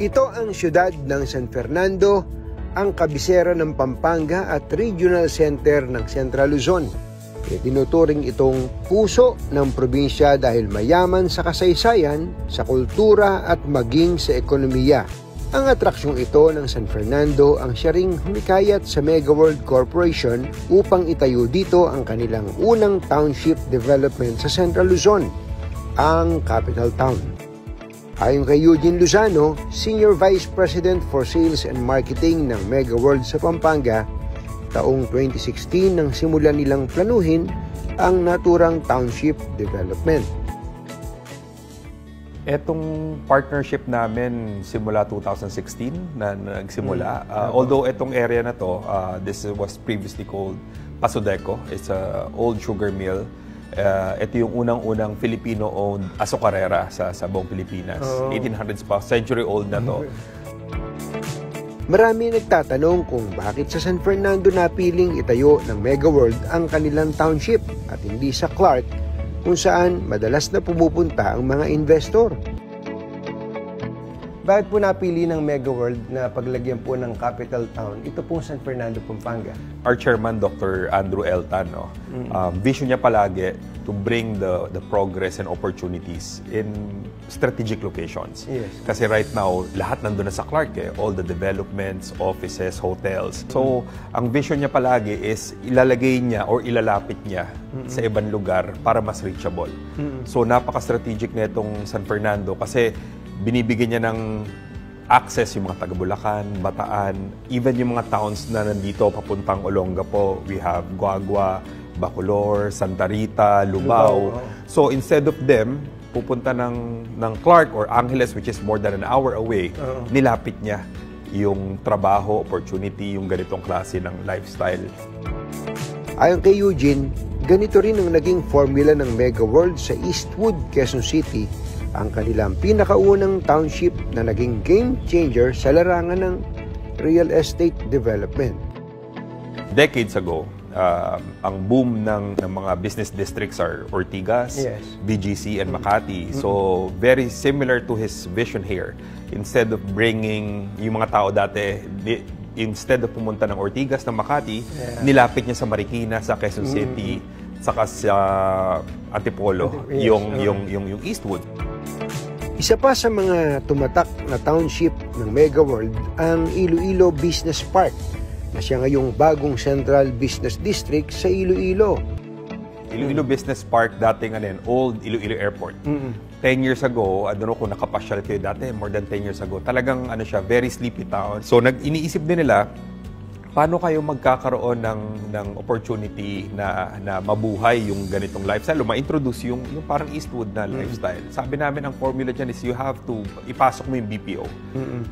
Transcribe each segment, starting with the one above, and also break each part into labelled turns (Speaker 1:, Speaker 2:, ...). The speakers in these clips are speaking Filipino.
Speaker 1: Ito ang siyudad ng San Fernando, ang kabisera ng Pampanga at regional center ng Central Luzon. Tinuturing itong puso ng probinsya dahil mayaman sa kasaysayan, sa kultura at maging sa ekonomiya. Ang atraksyong ito ng San Fernando ang siya ring humikayat sa Mega World Corporation upang itayo dito ang kanilang unang township development sa Central Luzon, ang Capital Town. Ayon kay Eugene Lozano, Senior Vice President for Sales and Marketing ng Mega World sa Pampanga, taong 2016 nang simulan nilang planuhin ang naturang township development.
Speaker 2: Etong partnership namin simula 2016 na nagsimula. Although etong area na to, this was previously called Pasodeco. It's an old sugar mill. Ito yung unang-unang Filipino-owned azucarera sa buong Pilipinas. 1800s pa, century-old na to.
Speaker 1: Marami nagtatanong kung bakit sa San Fernando napiling itayo ng Mega World ang kanilang township at hindi sa Clark, kung saan madalas na pumupunta ang mga investor. Bakit po napili ng Mega World na paglagyan po ng capital town ito pong San Fernando, Pampanga?
Speaker 2: Our chairman, Dr. Andrew L. Tan, vision niya palagi to bring the progress and opportunities in strategic locations.
Speaker 1: Yes.
Speaker 2: Kasi right now, lahat nandun na sa Clark, all the developments, offices, hotels. So, ang vision niya palagi is ilalagay niya or ilalapit niya sa ibang lugar para mas reachable. So, napaka-strategic na itong San Fernando kasi binibigyan niya ng access yung mga taga Bulacan, Bataan, even yung mga towns na nandito papuntang Olongapo. We have Guagua, Bacolor, Santa Rita, Lubao. So instead of them pupunta ng Clark or Angeles, which is more than an hour away, nilapit niya yung trabaho, opportunity, yung ganitong klase ng lifestyle.
Speaker 1: Ayon kay Eugene, ganito rin ang naging formula ng Mega World sa Eastwood, Quezon City, ang kanilang pinakaunang township na naging game changer sa larangan ng real estate development.
Speaker 2: Decades ago, ang boom ng mga business districts are Ortigas, BGC, and Makati. So, very similar to his vision here. Instead of bringing yung mga tao dati, instead of pumunta ng Ortigas, ng Makati, nilapit niya sa Marikina, sa Quezon City, saka sa Antipolo, yung Eastwood.
Speaker 1: Isa pa sa mga tumatak na township ng Mega World ang Iloilo Business Park na siya ngayong bagong Central Business District sa Iloilo.
Speaker 2: Iloilo Business Park, dating old Iloilo Airport. 10 years ago, I don't know kung nakapasyal kayo dati, more than 10 years ago, talagang siya, very sleepy town. So iniisip din nila, paano kayo magkakaroon ng opportunity na mabuhay yung ganitong lifestyle o ma-introduce yung parang Eastwood na lifestyle. Sabi namin, ang formula dyan is you have to ipasok mo yung BPO.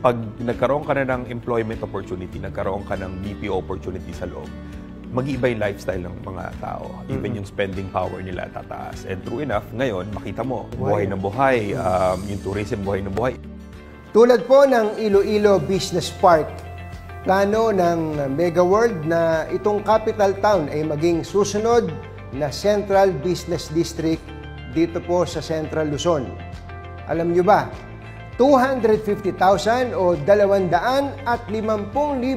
Speaker 2: Pag nagkaroon ka na ng employment opportunity, nagkaroon ka ng BPO opportunity sa loob, mag-iiba yung lifestyle ng mga tao. Even yung spending power nila tataas. And true enough, ngayon, makita mo, buhay na buhay, yung tourism, buhay na buhay.
Speaker 1: Tulad po ng Iloilo Business Park, plano ng Mega World na itong capital town ay maging susunod na Central Business District dito po sa Central Luzon. Alam nyo ba, 250,000 o 250,000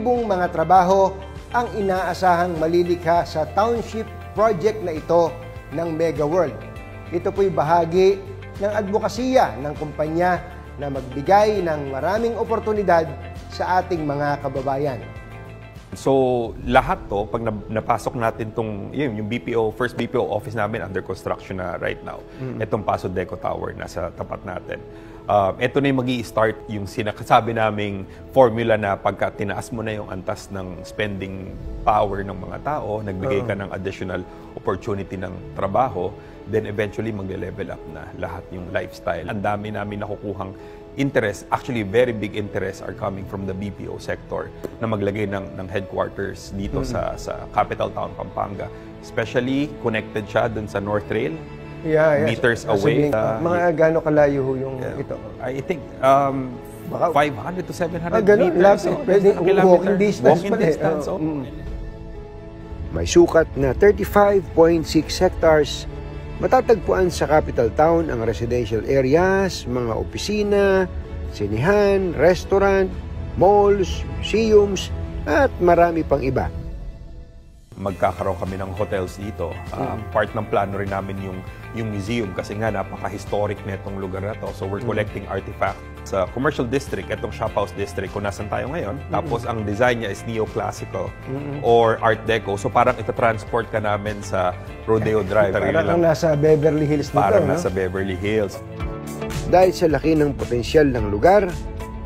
Speaker 1: mga trabaho ang inaasahang malilikha sa township project na ito ng Mega World. Ito po'y bahagi ng advokasya ng kumpanya na magbigay ng maraming oportunidad sa ating mga kababayan.
Speaker 2: So, lahat to, pag napasok natin yung BPO, first BPO office namin under construction na right now. Itong Pasodeco Tower, nasa tapat natin. Ito na yung mag-i-start yung sinakasabi naming formula na pagka tinaas mo na yung antas ng spending power ng mga tao, nagbigay ka ng additional opportunity ng trabaho, then eventually mag-level up na lahat yung lifestyle. Ang dami namin nakukuhang interest, actually very big interest are coming from the BPO sector na maglagay ng headquarters dito sa Capital Town, Pampanga. Especially connected siya dun sa North Rail, meters away.
Speaker 1: Mga gaano kalayo yung ito?
Speaker 2: I think 500 to 700 meters.
Speaker 1: Pwede walking distance. May sukat na 35.6 hectares. Matatagpuan sa Capital Town ang residential areas, mga opisina, sinihan, restaurant, malls, museums, at marami pang iba.
Speaker 2: Magkakaroon kami ng hotels dito. Part ng plano rin namin yung museum kasi nga napaka-historic na itong lugar na to. So we're collecting artifacts sa commercial district, itong shop house district kung nasan tayo ngayon. Tapos ang design niya is neoclassical or art deco. So parang ita-transport ka namin sa Rodeo Drive.
Speaker 3: Parang nasa Beverly Hills dito.
Speaker 2: Parang nasa Beverly Hills.
Speaker 1: Dahil sa laki ng potensyal ng lugar,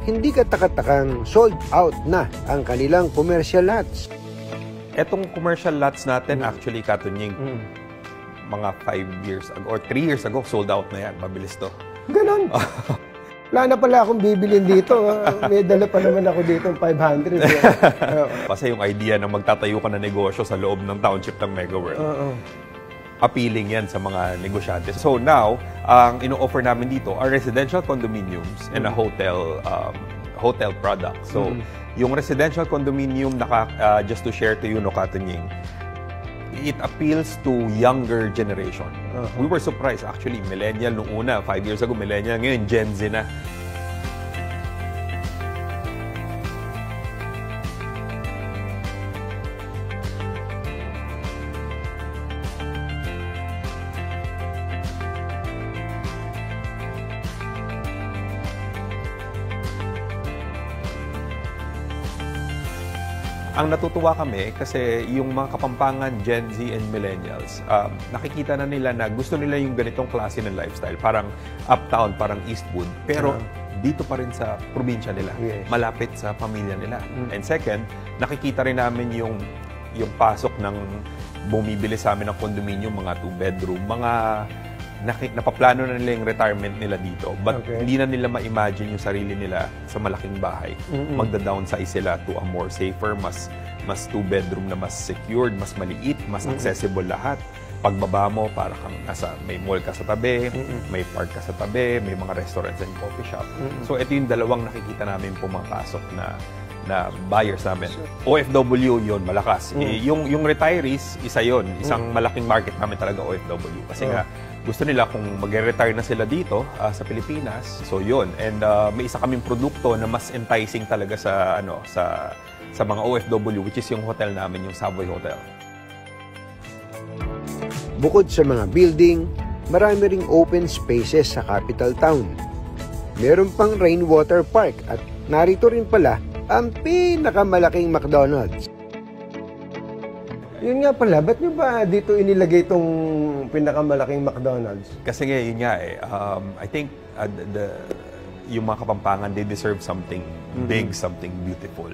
Speaker 1: hindi katakatakang sold out na ang kanilang commercial lots.
Speaker 2: Etong commercial lots natin, actually, Katunying, mga 5 years ago or 3 years ago, sold out na yan. Mabilis to.
Speaker 3: Ganon. Wala na pala akong bibilin dito. May dala pa naman ako dito ng 500.
Speaker 2: Kasi yung idea na magtatayo ka na negosyo sa loob ng township ng Mega World, appealing yan sa mga negosyante. So now, ang ino-offer namin dito are residential condominiums and a hotel product. So, yung residential condominium, just to share to you, no, Katunying, it appeals to younger generation. We were surprised, actually, millennial nung una, 5 years ago, millennial, ngayon Gen Z na. Ang natutuwa kami kasi yung mga Kapampangan, Gen Z and Millennials, nakikita na nila na gusto nila yung ganitong klase ng lifestyle. Parang uptown, parang Eastwood. Pero dito pa rin sa probinsya nila. Yes. Malapit sa pamilya nila. And second, nakikita rin namin yung pasok ng bumibili sa amin ng condominium, mga 2-bedroom, mga napaplano na nila yung retirement nila dito, but hindi na nila ma-imagine yung sarili nila sa malaking bahay. Magda-downsize sila to a more safer, mas 2-bedroom na mas secured, mas maliit, mas accessible lahat. Pagbaba mo, para kang may mall ka sa tabi, may park ka sa tabi, may mga restaurants and coffee shop. So ito yung dalawang nakikita namin pumapasok na buyers namin. OFW yun, malakas. Yung retirees, isa yun. Isang malaking market namin talaga OFW. Kasi nga, gusto nila kung mag-retire na sila dito sa Pilipinas. So yun. And may isa kaming produkto na mas enticing talaga sa mga OFW, which is yung hotel namin, yung Savoy Hotel.
Speaker 1: Bukod sa mga building, marami ring open spaces sa capital town. Meron pang rainwater park at narito rin pala ang pinakamalaking McDonald's.
Speaker 3: Yun nga pala, ba't nyo ba dito inilagay itong pinakamalaking McDonald's?
Speaker 2: Kasi nga, yun nga I think yung mga Kapampangan, they deserve something big, something beautiful.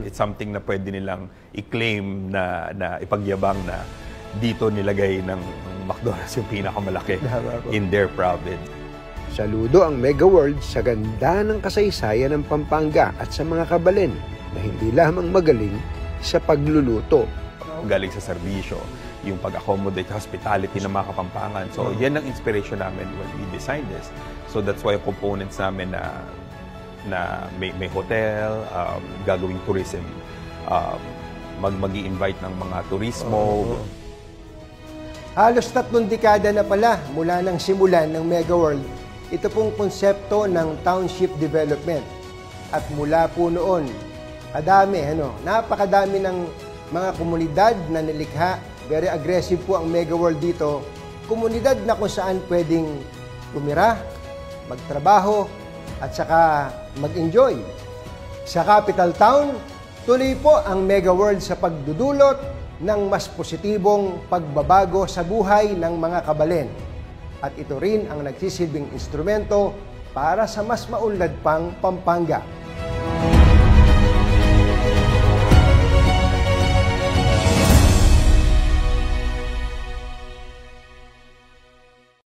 Speaker 2: It's something na pwede nilang i-claim na ipagyabang na dito nilagay ng McDonald's yung pinakamalaki in their province.
Speaker 1: Saludo ang Mega World sa ganda ng kasaysayan ng Pampanga at sa mga kabalen na hindi lamang magaling sa pagluluto.
Speaker 2: Galing sa serbisyo, yung pag-accommodate, hospitality ng mga Kapampangan. So, yan ang inspiration namin when we designed this. So, that's why yung components namin na may hotel, gagawing tourism, mag-i-invite ng mga turismo.
Speaker 3: Halos 3 dekada na pala mula nang simulan ng Mega World ito pong konsepto ng township development. At mula po noon, napakadami ng mga komunidad na nilikha. Very aggressive po ang Mega World dito. Komunidad na kung saan pwedeng tumira, magtrabaho, at saka mag-enjoy. Sa capital town, tuloy po ang Mega World sa pagdudulot ng mas positibong pagbabago sa buhay ng mga kabalen. At ito rin ang nagsisilbing instrumento para sa mas maunlad pang Pampanga.